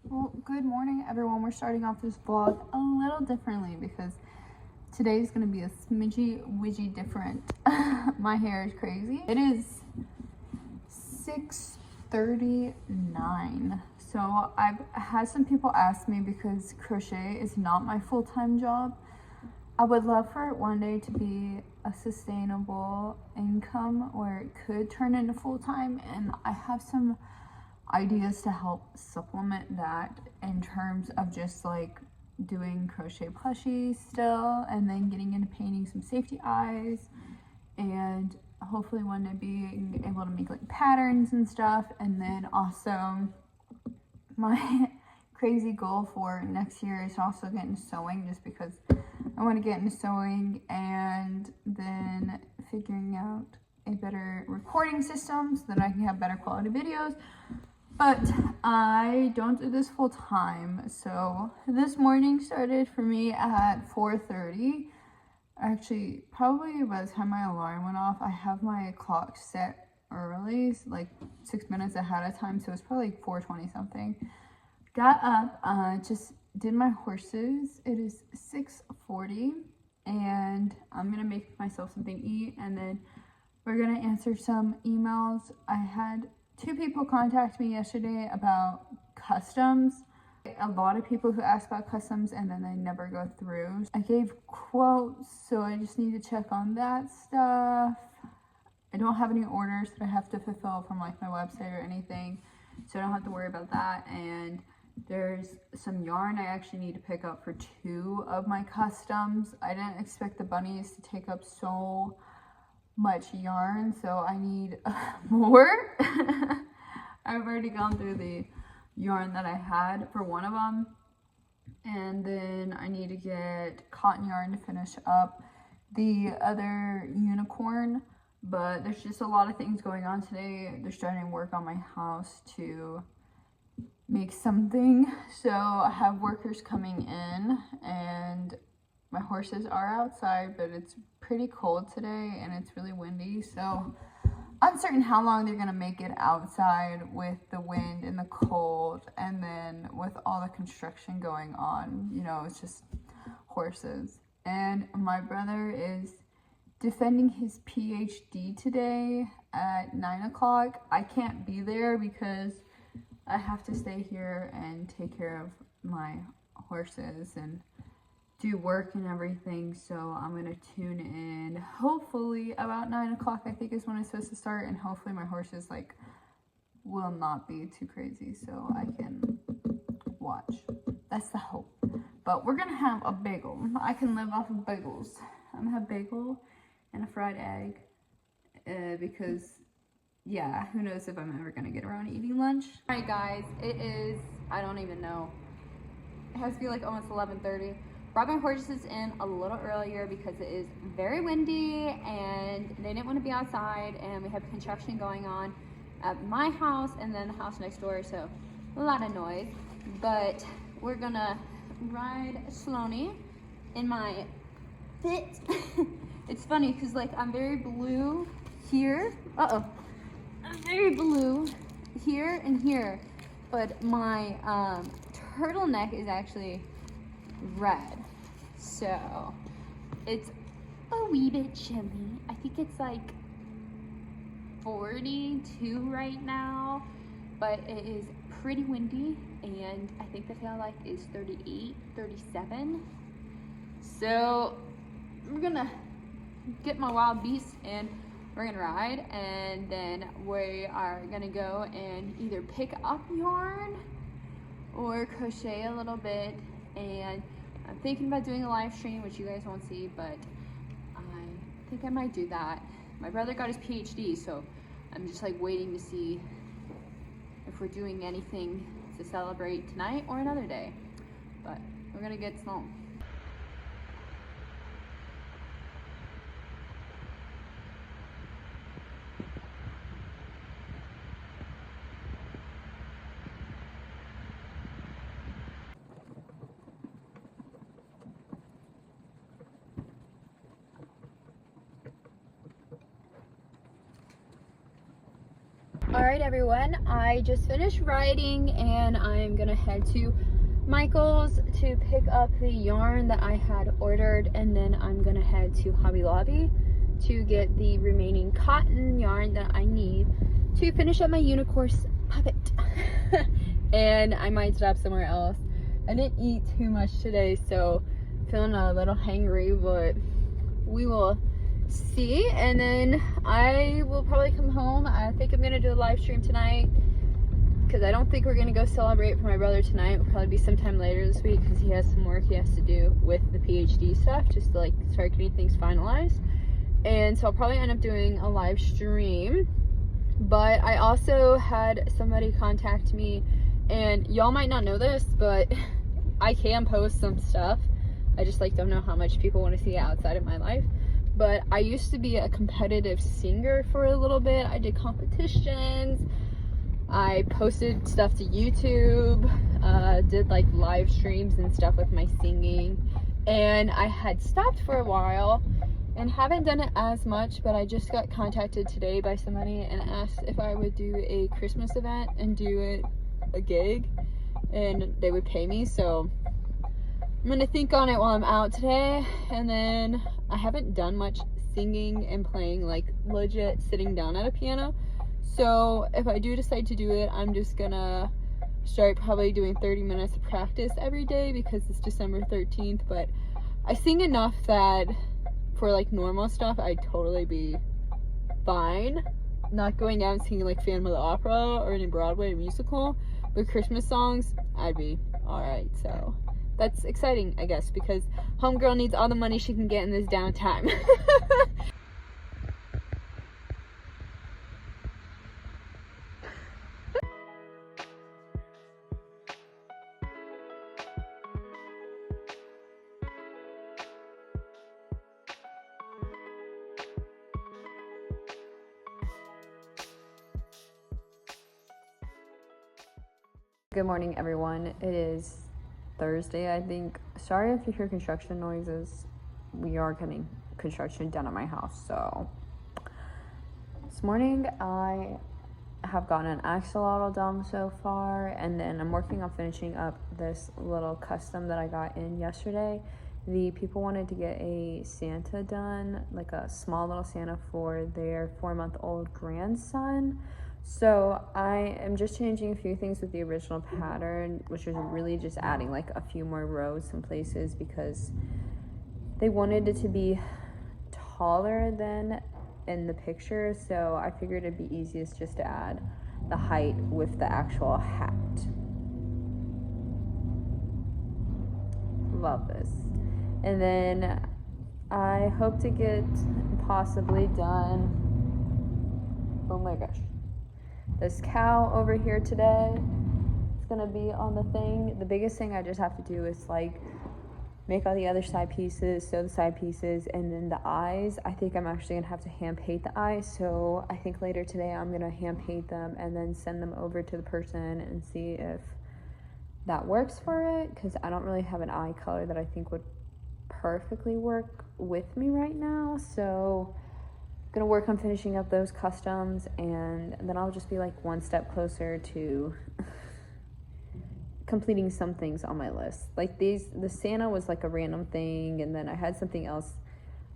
Well, good morning everyone. We're starting off this vlog a little differently because today is going to be a smidgy widgy different. My hair is crazy. It is 6:39. So I've had some people ask me, because crochet is not my full-time job, I would love for it one day to be a sustainable income where it could turn into full-time, and I have some ideas to help supplement that in terms of just like doing crochet plushies still, and then getting into painting some safety eyes, and hopefully one day being able to make like patterns and stuff. And then also my crazy goal for next year is also get into sewing, just because I want to get into sewing, and then figuring out a better recording system so that I can have better quality videos. But I don't do this full time, so this morning started for me at 4:30. Actually, probably by the time my alarm went off, I have my clock set early, like 6 minutes ahead of time, so it's probably like 4:20 something. Got up, just did my horses. It is 6:40, and I'm gonna make myself something to eat, and then we're gonna answer some emails. I had 2 people contact me yesterday about customs. A lot of people who ask about customs and then they never go through. I gave quotes, so I just need to check on that stuff. I don't have any orders that I have to fulfill from like my website or anything, so I don't have to worry about that. And there's some yarn I actually need to pick up for 2 of my customs. I didn't expect the bunnies to take up so much yarn, so I need more. I've already gone through the yarn that I had for one of them, and then I need to get cotton yarn to finish up the other unicorn. But there's just a lot of things going on today. They're starting work on my house to make something, so I have workers coming in, and my horses are outside, but it's pretty cold today and it's really windy, so uncertain how long they're gonna make it outside with the wind and the cold, and then with all the construction going on, you know, it's just horses. And my brother is defending his PhD today at 9 o'clock. I can't be there because I have to stay here and take care of my horses and do work and everything, so I'm gonna tune in hopefully about 9 o'clock, I think is when it's supposed to start, and hopefully my horses like will not be too crazy so I can watch. That's the hope. But we're gonna have a bagel. I can live off of bagels. I'm gonna have bagel and a fried egg, because yeah, who knows if I'm ever gonna get around to eating lunch. All right guys, it is, I don't even know, it has to be like almost 11:30. Brought my horses in a little earlier because it is very windy and they didn't want to be outside, and we have construction going on at my house and then the house next door, so a lot of noise. But we're gonna ride slowly in my fit. It's funny because like I'm very blue here. I'm very blue here and here, but my turtleneck is actually red, so it's a wee bit chilly. I think it's like 42 right now, but it is pretty windy, and I think the feel like is 38, 37. So we're gonna get my wild beast and we're gonna ride, and then we are gonna go and either pick up yarn or crochet a little bit. And I'm thinking about doing a live stream, which you guys won't see, but I think I might do that. My brother got his PhD, so I'm just like waiting to see if we're doing anything to celebrate tonight or another day. But we're gonna get slow. All Alright everyone, I just finished writing and I'm gonna head to Michael's to pick up the yarn that I had ordered, and then I'm gonna head to Hobby Lobby to get the remaining cotton yarn that I need to finish up my unicorn puppet. And I might stop somewhere else. I didn't eat too much today, so feeling a little hangry, but we will see. And then I will probably come home. I think I'm gonna do a live stream tonight because I don't think we're gonna go celebrate for my brother tonight. It'll probably be sometime later this week because he has some work he has to do with the PhD stuff, just to like start getting things finalized. And so I'll probably end up doing a live stream. But I also had somebody contact me, and y'all might not know this, but I can post some stuff. I just like don't know how much people want to see outside of my life. But I used to be a competitive singer for a little bit. I did competitions. I posted stuff to YouTube, did like live streams and stuff with my singing. And I had stopped for a while and haven't done it as much, but I just got contacted today by somebody and asked if I would do a Christmas event and do a gig, and they would pay me. So I'm gonna think on it while I'm out today. And then I haven't done much singing and playing, like legit sitting down at a piano. So if I do decide to do it, I'm just gonna start probably doing 30 minutes of practice every day because it's December 13th. But I sing enough that for like normal stuff, I'd totally be fine. Not going out and singing like Phantom of the Opera or any Broadway musical, but Christmas songs, I'd be alright. So that's exciting, I guess, because homegirl needs all the money she can get in this downtime. Good morning, everyone. It is Thursday, I think. Sorry if you hear construction noises. We are getting construction done at my house. So this morning I have gotten an axolotl done so far, and then I'm working on finishing up this little custom that I got in yesterday. The people wanted to get a Santa done, like a small little Santa for their 4-month-old grandson. So I am just changing a few things with the original pattern, which is really just adding like a few more rows some places because they wanted it to be taller than in the picture. So I figured it'd be easiest just to add the height with the actual hat. Love this. And then I hope to get possibly done, oh my gosh, this cow over here today. It's gonna be on the thing. The biggest thing I just have to do is like make all the other side pieces, sew the side pieces, and then the eyes. I think I'm actually gonna have to hand paint the eyes. So I think later today I'm gonna hand paint them and then send them over to the person and see if that works for it, because I don't really have an eye color that I think would perfectly work with me right now. So gonna work on finishing up those customs, and then I'll just be like one step closer to completing some things on my list. Like the Santa was like a random thing, and then I had something else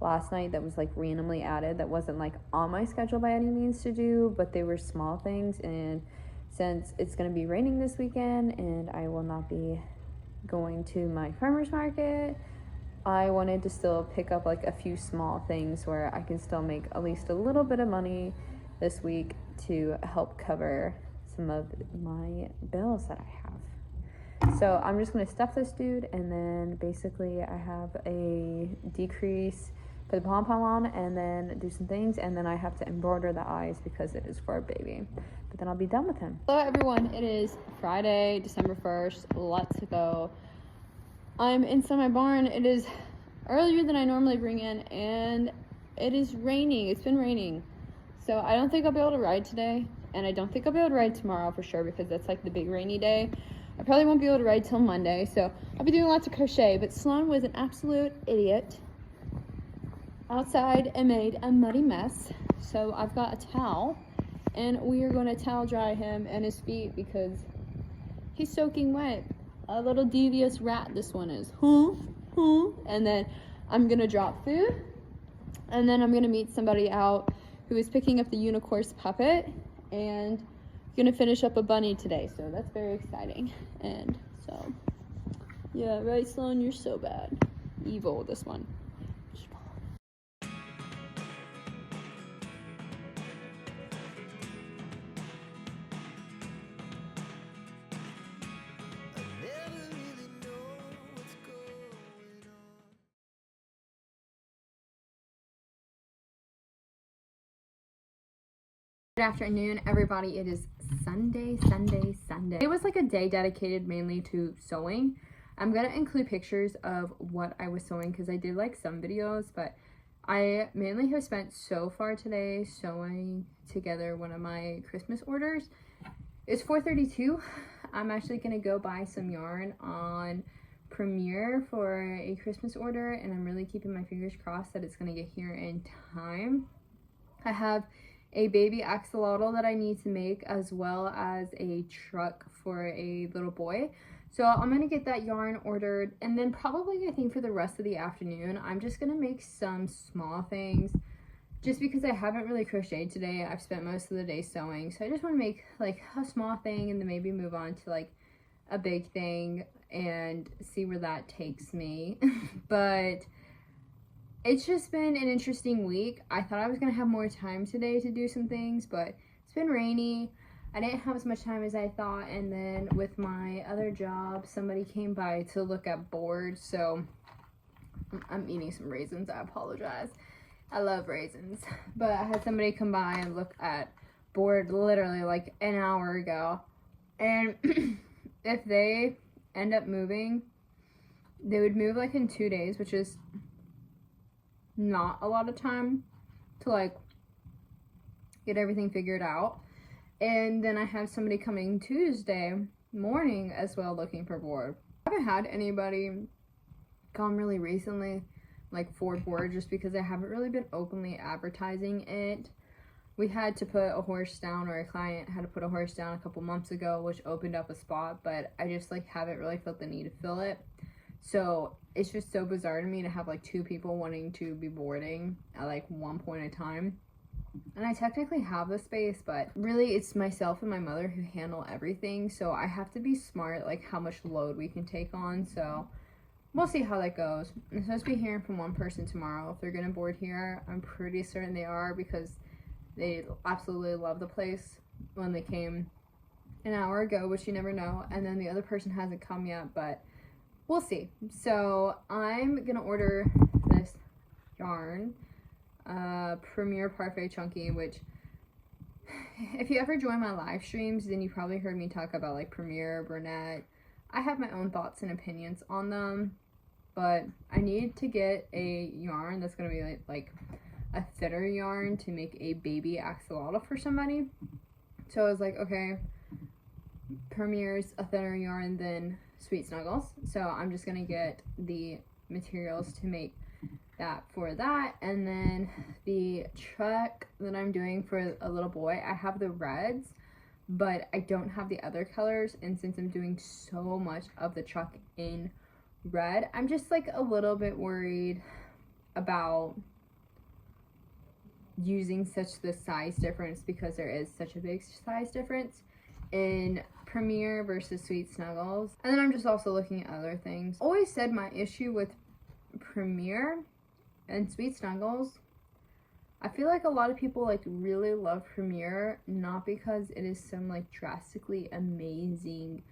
last night that was like randomly added that wasn't like on my schedule by any means to do, but they were small things. And since it's gonna be raining this weekend and I will not be going to my farmer's market, I wanted to still pick up like a few small things where I can still make at least a little bit of money this week to help cover some of my bills that I have. So I'm just gonna stuff this dude, and then basically I have a decrease for the pom-pom on, and then do some things, and then I have to embroider the eyes because it is for a baby. But then I'll be done with him. Hello everyone, it is Friday, December 1st. Let's go. I'm inside my barn. It is earlier than I normally bring in, and it is raining. It's been raining. So I don't think I'll be able to ride today, and I don't think I'll be able to ride tomorrow for sure because that's like the big rainy day. I probably won't be able to ride till Monday, so I'll be doing lots of crochet. But Sloan was an absolute idiot outside and made a muddy mess. So I've got a towel, and we are going to towel dry him and his feet because he's soaking wet. A little devious rat this one is. And then I'm gonna drop food, and then I'm gonna meet somebody out who is picking up the unicorn's puppet, and gonna finish up a bunny today, so that's very exciting. And so yeah, right, Sloan, you're so bad. Evil, this one. Good afternoon, everybody. It is Sunday. It was like a day dedicated mainly to sewing. I'm gonna include pictures of what I was sewing because I did like some videos, but I mainly have spent so far today sewing together one of my Christmas orders. It's 4:32. I'm actually gonna go buy some yarn on Premiere for a Christmas order, and I'm really keeping my fingers crossed that it's gonna get here in time. I have a baby axolotl that I need to make, as well as a truck for a little boy. So I'm gonna get that yarn ordered, and then probably I think for the rest of the afternoon I'm just gonna make some small things just because I haven't really crocheted today. I've spent most of the day sewing, so I just want to make like a small thing and then maybe move on to like a big thing and see where that takes me. But it's just been an interesting week. I thought I was gonna have more time today to do some things, but it's been rainy. I didn't have as much time as I thought, and then with my other job, somebody came by to look at boards, so I'm eating some raisins. I apologize. I love raisins. But I had somebody come by and look at board literally like an hour ago, and if they end up moving, they would move like in 2 days, which is not a lot of time to like get everything figured out. And then I have somebody coming Tuesday morning as well looking for board. I haven't had anybody come really recently like for board just because I haven't really been openly advertising it. We had to put a horse down, or a client had to put a horse down a couple months ago, which opened up a spot, but I just like haven't really felt the need to fill it. So it's just so bizarre to me to have like 2 people wanting to be boarding at like one point in time. And I technically have the space, but really it's myself and my mother who handle everything. So I have to be smart like how much load we can take on. So we'll see how that goes. I'm supposed to be hearing from one person tomorrow if they're gonna board here. I'm pretty certain they are because they absolutely love the place when they came an hour ago, which you never know. And then the other person hasn't come yet, but we'll see. So I'm gonna order this yarn, Premier Parfait Chunky, which if you ever join my live streams, then you probably heard me talk about like Premier, Burnett. I have my own thoughts and opinions on them, but I need to get a yarn that's gonna be like a thinner yarn to make a baby axolotl for somebody. So I was like, okay, Premier's a thinner yarn than Sweet Snuggles, so I'm just gonna get the materials to make that for that. And then the truck that I'm doing for a little boy, I have the reds, but I don't have the other colors, and since I'm doing so much of the truck in red, I'm just like a little bit worried about using such the size difference, because there is such a big size difference in Premier versus Sweet Snuggles. And then I'm just also looking at other things. Always said my issue with Premier and Sweet Snuggles, I feel like a lot of people like really love Premier, not because it is some like drastically amazing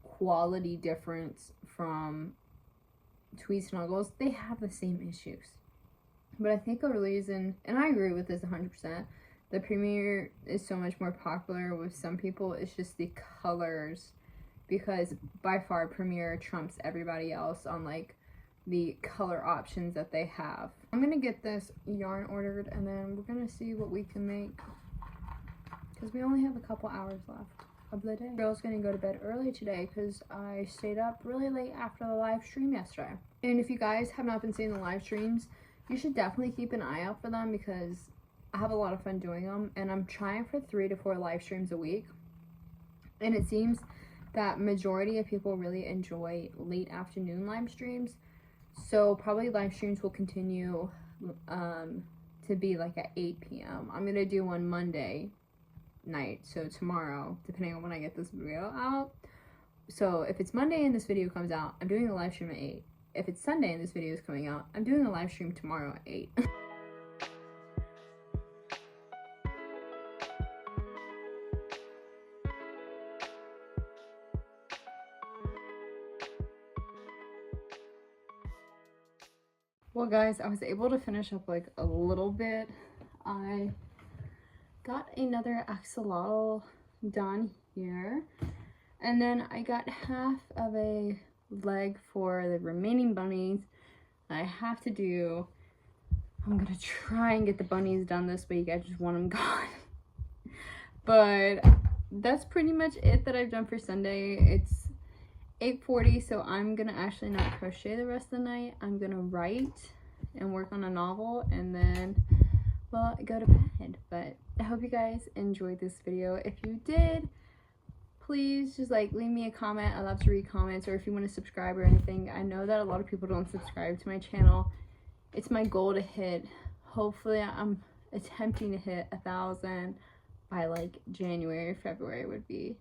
quality difference from Sweet Snuggles. They have the same issues. But I think a reason, and I agree with this 100%, the Premier is so much more popular with some people, it's just the colors, because by far Premier trumps everybody else on like the color options that they have. I'm gonna get this yarn ordered, and then we're gonna see what we can make, because we only have a couple hours left of the day. Girl's gonna go to bed early today because I stayed up really late after the live stream yesterday. And if you guys have not been seeing the live streams, you should definitely keep an eye out for them, because I have a lot of fun doing them, and I'm trying for 3 to 4 live streams a week. And it seems that majority of people really enjoy late afternoon live streams. So probably live streams will continue to be like at 8 p.m. I'm gonna do one Monday night, so tomorrow, depending on when I get this video out. So if it's Monday and this video comes out, I'm doing a live stream at 8. If it's Sunday and this video is coming out, I'm doing a live stream tomorrow at 8. Well guys, I was able to finish up like a little bit. I got another axolotl done here, and then I got half of a leg for the remaining bunnies. I have to do, I'm gonna try and get the bunnies done this week. I just want them gone. But that's pretty much it that I've done for Sunday. It's 8:40, so I'm gonna actually not crochet the rest of the night. I'm gonna write and work on a novel, and then well, go to bed. But I hope you guys enjoyed this video. If you did, please just like leave me a comment. I love to read comments, or if you want to subscribe or anything. I know that a lot of people don't subscribe to my channel. It's my goal to hit, hopefully I'm attempting to hit 1,000 by like January, February would be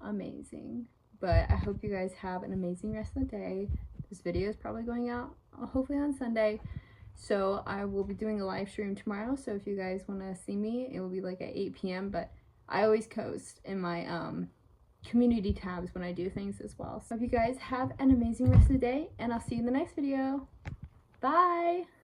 amazing. But I hope you guys have an amazing rest of the day. This video is probably going out hopefully on Sunday. So I will be doing a live stream tomorrow. So if you guys want to see me, it will be like at 8 p.m. But I always post in my community tabs when I do things as well. So hope you guys have an amazing rest of the day, and I'll see you in the next video. Bye!